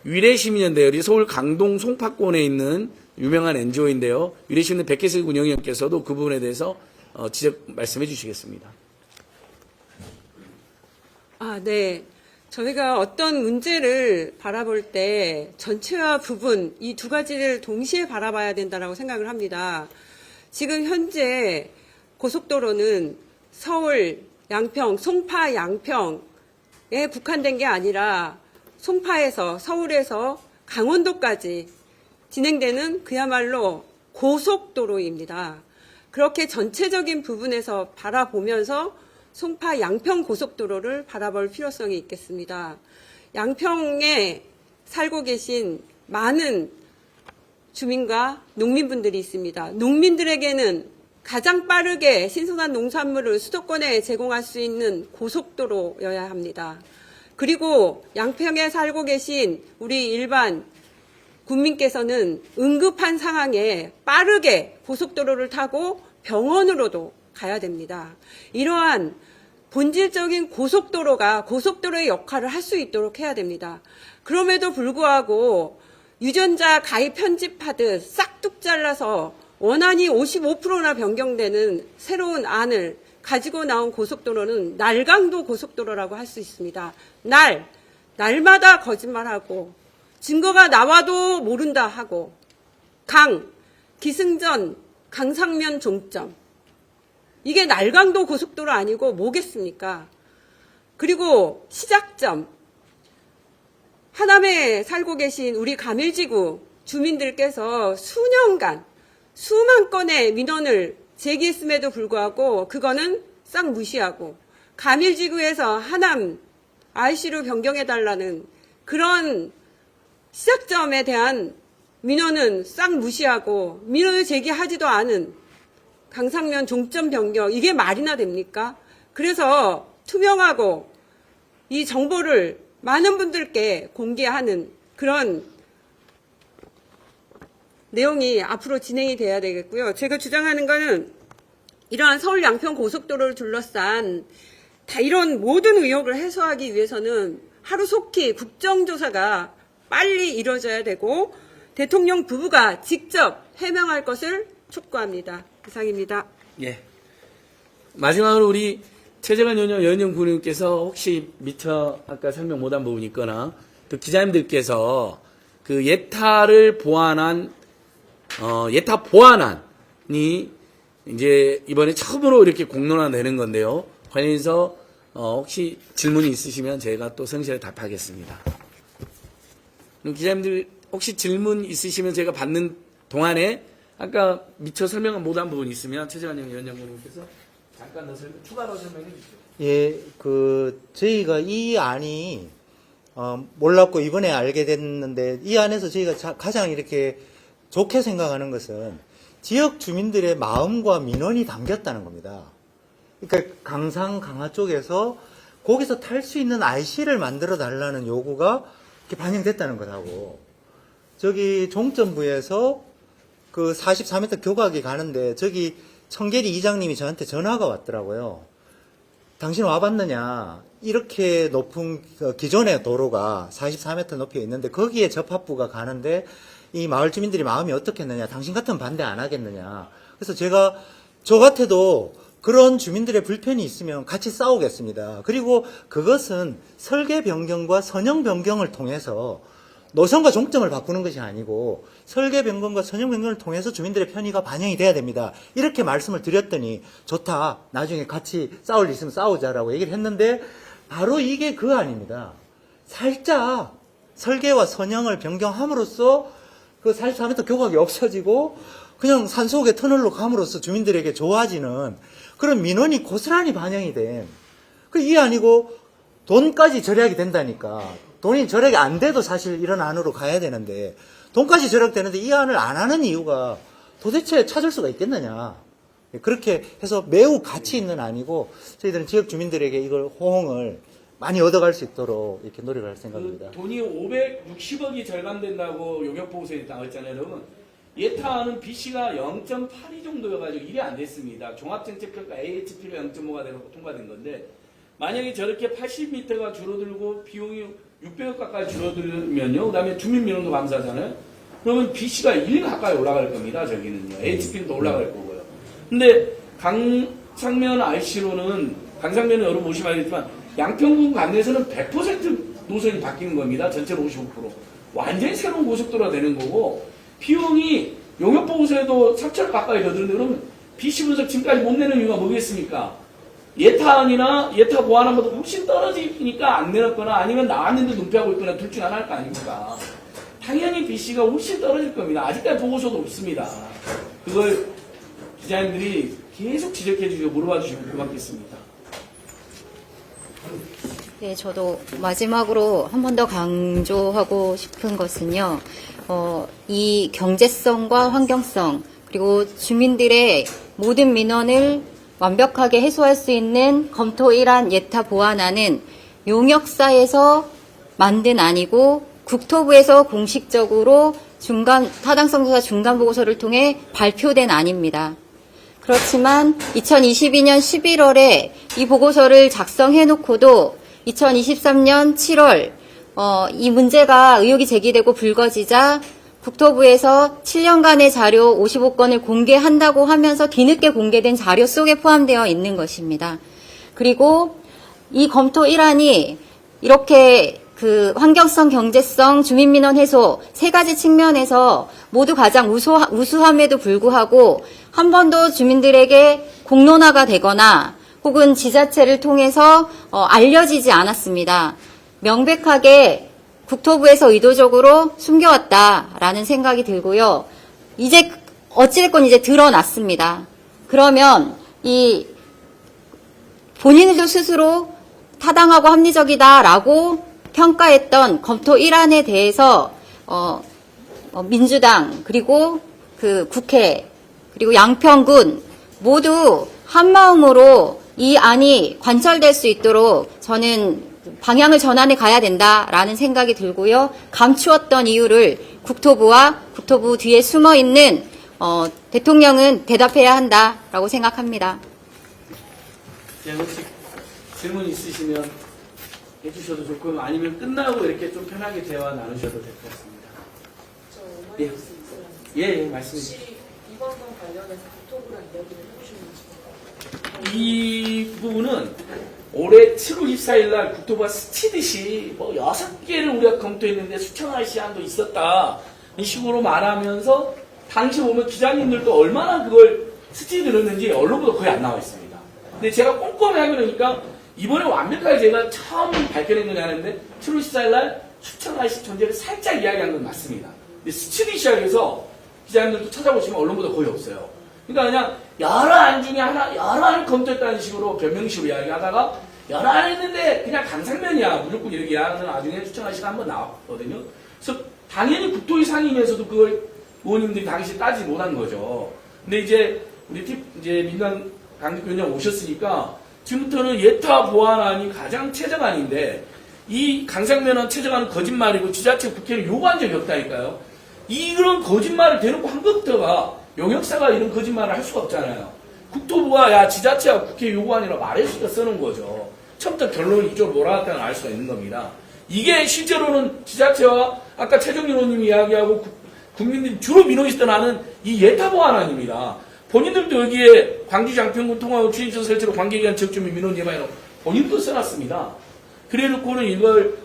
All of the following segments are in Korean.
위례시민연대, 서울 강동 송파권에 있는 유명한 NGO인데요. 위례시민 백혜슬 운영위원께서도 그 부분에 대해서 지적 말씀해 주시겠습니다. 네. 저희가 어떤 문제를 바라볼 때 전체와 부분 이 두 가지를 동시에 바라봐야 된다고 생각을 합니다. 지금 현재 고속도로는 서울, 양평, 송파, 양평에 국한된 게 아니라 송파에서 서울에서 강원도까지 진행되는 그야말로 고속도로입니다. 그렇게 전체적인 부분에서 바라보면서 송파 양평 고속도로를 바라볼 필요성이 있겠습니다. 양평에 살고 계신 많은 주민과 농민분들이 있습니다. 농민들에게는 가장 빠르게 신선한 농산물을 수도권에 제공할 수 있는 고속도로여야 합니다. 그리고 양평에 살고 계신 우리 일반 국민께서는 응급한 상황에 빠르게 고속도로를 타고 병원으로도 가야 됩니다. 이러한 본질적인 고속도로가 고속도로의 역할을 할 수 있도록 해야 됩니다. 그럼에도 불구하고 유전자 가입 편집하듯 싹둑 잘라서 원안이 55%나 변경되는 새로운 안을 가지고 나온 고속도로는 날강도 고속도로라고 할 수 있습니다. 날마다 거짓말하고 증거가 나와도 모른다 하고 기승전, 강상면 종점. 이게 날강도 고속도로 아니고 뭐겠습니까? 그리고 시작점. 하남에 살고 계신 우리 가밀지구 주민들께서 수년간 수만 건의 민원을 제기했음에도 불구하고 그거는 싹 무시하고 가밀지구에서 하남 IC로 변경해달라는 그런 시작점에 대한 민원은 싹 무시하고 민원을 제기하지도 않은 강상면 종점 변경, 이게 말이나 됩니까? 그래서 투명하고 이 정보를 많은 분들께 공개하는 그런 내용이 앞으로 진행이 돼야 되겠고요. 제가 주장하는 거는 이러한 서울 양평 고속도로를 둘러싼 다 이런 모든 의혹을 해소하기 위해서는 하루속히 국정조사가 빨리 이루어져야 되고 대통령 부부가 직접 해명할 것을 촉구합니다. 이상입니다. 예. 마지막으로 우리 최재관 연영 부님께서 혹시 미처 아까 설명 못한 부분이 있거나 또 기자님들께서 그 예타를 보완한 예타 보완안이 이제 이번에 처음으로 이렇게 공론화되는 건데요. 관련해서 혹시 질문이 있으시면 제가 또 성실히 답하겠습니다. 그럼 기자님들 혹시 질문 있으시면 제가 받는 동안에 아까 미처 설명 못한 부분이 있으면 최재관 위원장님께서 잠깐 더 추가로 설명해 주시죠. 예, 저희가 이 안이 몰랐고 이번에 알게 됐는데 이 안에서 저희가 가장 이렇게 좋게 생각하는 것은 지역 주민들의 마음과 민원이 담겼다는 겁니다. 그러니까 강화 쪽에서 거기서 탈 수 있는 IC를 만들어 달라는 요구가 이렇게 반영됐다는 것하고 저기 종점부에서 그 44m 교각이 가는데 저기 청계리 이장님이 저한테 전화가 왔더라고요. 당신 와봤느냐? 이렇게 높은 기존의 도로가 44m 높이에 있는데 거기에 접합부가 가는데 이 마을 주민들이 마음이 어떻겠느냐? 당신 같으면 반대 안 하겠느냐? 그래서 제가 저 같아도 그런 주민들의 불편이 있으면 같이 싸우겠습니다. 그리고 그것은 설계 변경과 선형 변경을 통해서 노선과 종점을 바꾸는 것이 아니고 설계 변경과 선형 변경을 통해서 주민들의 편의가 반영이 돼야 됩니다. 이렇게 말씀을 드렸더니 좋다. 나중에 같이 싸울 일 있으면 싸우자라고 얘기를 했는데 바로 이게 그 아닙니다. 살짝 설계와 선형을 변경함으로써 그 44m 교각이 없어지고 그냥 산속의 터널로 감으로써 주민들에게 좋아지는 그런 민원이 고스란히 반영이 된 이 아니고 돈까지 절약이 된다니까. 돈이 절약이 안 돼도 사실 이런 안으로 가야 되는데 돈까지 절약되는데 이 안을 안 하는 이유가 도대체 찾을 수가 있겠느냐. 그렇게 해서 매우 가치 있는 안이고 저희들은 지역 주민들에게 이걸 호응을 많이 얻어갈 수 있도록 이렇게 노력을 할 생각입니다. 돈이 560억이 절감된다고 용역보고서에 나왔잖아요. 여러분. 예타는 BC가 0.82 정도여가지고 일이 안 됐습니다. 종합정책평가 AHP가 0.5가 되고 통과된 건데 만약에 저렇게 80m가 줄어들고 비용이 600억 가까이 줄어들면요. 그다음에 주민민원도 감사하잖아요. 그러면 BC가 1 가까이 올라갈 겁니다. 저기는요. HP는 더 올라갈 거고요. 근데 강상면 RC로는 강상면은 여러분 보시면 알겠지만 양평군 관내에서는 100% 노선이 바뀌는 겁니다. 전체로 55%. 완전히 새로운 고속도로가 되는 거고 비용이 용역보고서에도 3천억 가까이 더 드는데 그러면 BC 분석 지금까지 못 내는 이유가 뭐겠습니까? 예타안이나 예타 보완안보다 훨씬 떨어지니까 안 내놨거나 아니면 나왔는데 눈피하고 있거나 둘 중 하나일 거 아닙니까? 당연히 BC가 훨씬 떨어질 겁니다. 아직까지 보고서도 없습니다. 그걸 기자님들이 계속 지적해 주시고 물어봐 주시면 고맙겠습니다. 네, 저도 마지막으로 한 번 더 강조하고 싶은 것은요, 이 경제성과 환경성, 그리고 주민들의 모든 민원을 완벽하게 해소할 수 있는 검토 1안 예타 보완안은 용역사에서 만든 안이고 국토부에서 공식적으로 타당성 조사 중간 보고서를 통해 발표된 안입니다. 그렇지만 2022년 11월에 이 보고서를 작성해 놓고도 2023년 7월 이 문제가 의혹이 제기되고 불거지자 국토부에서 7년간의 자료 55건을 공개한다고 하면서 뒤늦게 공개된 자료 속에 포함되어 있는 것입니다. 그리고 이 검토 1안이 이렇게 그 환경성, 경제성, 주민민원 해소 세 가지 측면에서 모두 가장 우수함에도 불구하고 한 번도 주민들에게 공론화가 되거나 혹은 지자체를 통해서 알려지지 않았습니다. 명백하게 국토부에서 의도적으로 숨겨왔다라는 생각이 들고요. 이제 어찌됐건 이제 드러났습니다. 그러면 이 본인들도 스스로 타당하고 합리적이다라고 평가했던 검토 1안에 대해서 민주당 그리고 그 국회 그리고 양평군 모두 한마음으로 이 안이 관철될 수 있도록 저는 방향을 전환해 가야 된다라는 생각이 들고요. 감추었던 이유를 국토부와 국토부 뒤에 숨어 있는 대통령은 대답해야 한다라고 생각합니다. 네, 혹시 질문 있으시면 해주셔도 좋고 아니면 끝나고 이렇게 좀 편하게 대화 나누셔도 될 것 같습니다. 예, 예, 말씀해 주세요. 혹시 이번 건 관련해서 국토부랑 이야기를 해주시는지. 이 부분은 올해 7월 24일 날 국토부가 스치듯이 뭐 6개를 우리가 검토했는데 수청할 시한도 있었다. 이 식으로 말하면서 당시 보면 기자님들도 얼마나 그걸 스치들었는지 언론보다 거의 안 나와 있습니다. 근데 제가 꼼꼼히 하려니까 이번에 완벽하게 제가 처음 밝혀낸 거냐 하는데 7월 14일 날 수청할 시 존재를 살짝 이야기한 건 맞습니다. 근데 스치듯이 시작해서 기자님들도 찾아보시면 언론보다 거의 없어요. 그러니까 그냥 여러 안 중에 하나, 여러 안을 검토했다는 식으로 변명식으로 이야기하다가 여러 안 했는데 그냥 강상면이야. 무조건 이렇게 이야기하는 나중에 추천할 시가 한번 나왔거든요. 그래서 당연히 국토위 상임위에서도 그걸 의원님들이 당시 따지지 못한 거죠. 근데 이제 우리 이제 민당 강대표님 오셨으니까 지금부터는 예타 보완안이 가장 최저안인데 이 강상면은 최저안은 거짓말이고 지자체 국회를 요구한 적이 없다니까요. 이런 거짓말을 대놓고 한 것부터가 용역사가 이런 거짓말을 할 수가 없잖아요. 국토부가 야 지자체가 국회 요구안이라 말했으니까 쓰는 거죠. 처음부터 결론을 이쪽으로 몰아갔다는 알 수가 있는 겁니다. 이게 실제로는 지자체와 아까 최정일 의원님이 이야기하고 국민들이 주로 민원이 하는 이 예타 보완안입니다. 본인들도 여기에 광주 양평군 통화역 추진선 설치로 관계기관 지역주민 민원 예방이라고 본인도 써놨습니다. 그래놓고는 이걸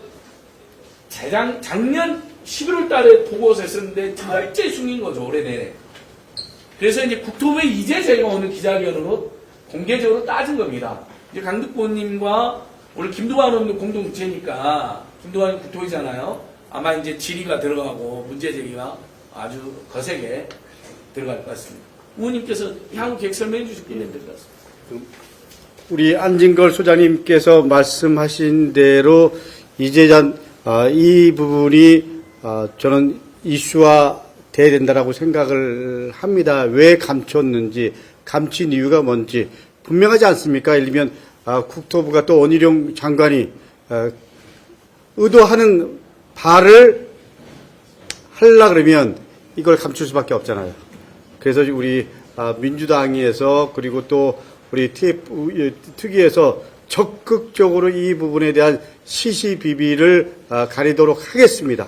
작년 11월 달에 보고서 했었는데 절제 중인 거죠, 올해 내내. 그래서 이제 국토부에 이제 저희가 오늘 기자회견으로 공개적으로 따진 겁니다. 이제 강득보님과 오늘 김두관 의원도 공동 주체니까 김두관이 국토위잖아요. 아마 이제 질의가 들어가고 문제 제기가 아주 거세게 들어갈 것 같습니다. 의원님께서 향후 계획 설명해 주시면 될 것 같습니다. 우리 안진걸 소장님께서 말씀하신 대로 이제전 이 부분이 저는 이슈화 돼야 된다라고 생각을 합니다. 왜 감췄는지, 감춘 이유가 뭔지 분명하지 않습니까? 예를 들면 국토부가 또 원희룡 장관이 의도하는 바를 하려 그러면 이걸 감출 수밖에 없잖아요. 그래서 우리 민주당에서 그리고 또 우리 특위에서 적극적으로 이 부분에 대한 시시비비를 가리도록 하겠습니다.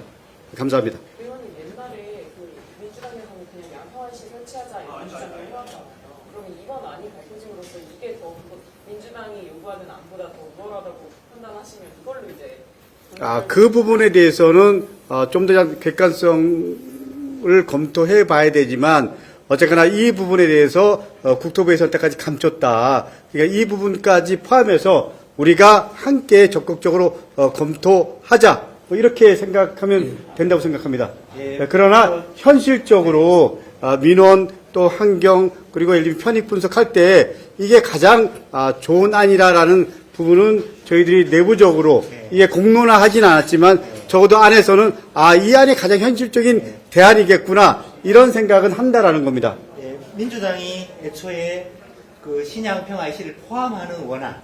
감사합니다. 의원님 옛날에 그 민주당에서는 그냥 양평안시 설치하자 이런 주장을 해왔잖아요. 그러면 이번 안이 밝혀짐으로써 이게 더 민주당이 요구하는 안보다 더 우월하다고 판단하시면 이걸로 이제 그 부분에 대해서는 좀 더 객관성을 검토해 봐야 되지만 어쨌거나 이 부분에 대해서 국토부의 선택까지 감췄다. 그러니까 이 부분까지 포함해서 우리가 함께 적극적으로 검토하자. 뭐 이렇게 생각하면 된다고 생각합니다. 예. 그러나 현실적으로 민원 또 환경 그리고 예를 들면 편익 분석할 때 이게 가장 좋은 안이라라는 부분은 저희들이 내부적으로 이게 공론화하진 않았지만 적어도 안에서는 이 안이 가장 현실적인 대안이겠구나 이런 생각은 한다라는 겁니다. 예, 민주당이 애초에 그 신양평 IC를 포함하는 원안,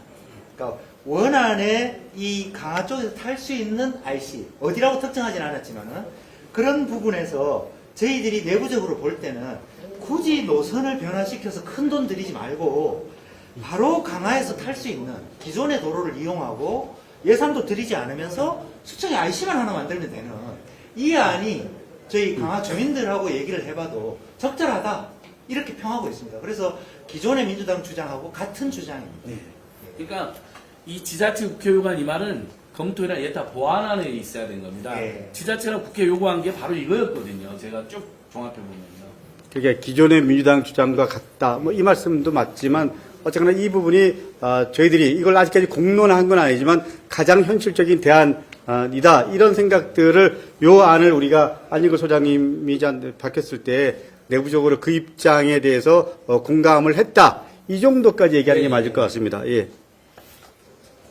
그러니까 원안에 이 강화 쪽에서 탈 수 있는 IC, 어디라고 특정하진 않았지만은 그런 부분에서 저희들이 내부적으로 볼 때는 굳이 노선을 변화시켜서 큰 돈 들이지 말고 바로 강화해서 탈 수 있는 기존의 도로를 이용하고 예산도 들이지 않으면서 수청에 IC만 하나 만들면 되는 이 안이 저희 강화 주민들하고 얘기를 해봐도 적절하다 이렇게 평하고 있습니다. 그래서 기존의 민주당 주장하고 같은 주장입니다. 그러니까 이 지자체 국회 요구한 이 말은 검토나 예타 보완안에 있어야 되는 겁니다. 예. 지자체가 국회 요구한 게 바로 이거였거든요. 제가 쭉 종합해보면요. 그게 기존의 민주당 주장과 같다. 뭐 이 말씀도 맞지만 어쨌거나 이 부분이 저희들이 이걸 아직까지 공론화한 건 아니지만 가장 현실적인 대안이다. 이런 생각들을 요 안을 우리가 안진걸 소장님이 밝혔을 때 내부적으로 그 입장에 대해서 공감을 했다. 이 정도까지 얘기하는 게 맞을 것 같습니다. 예.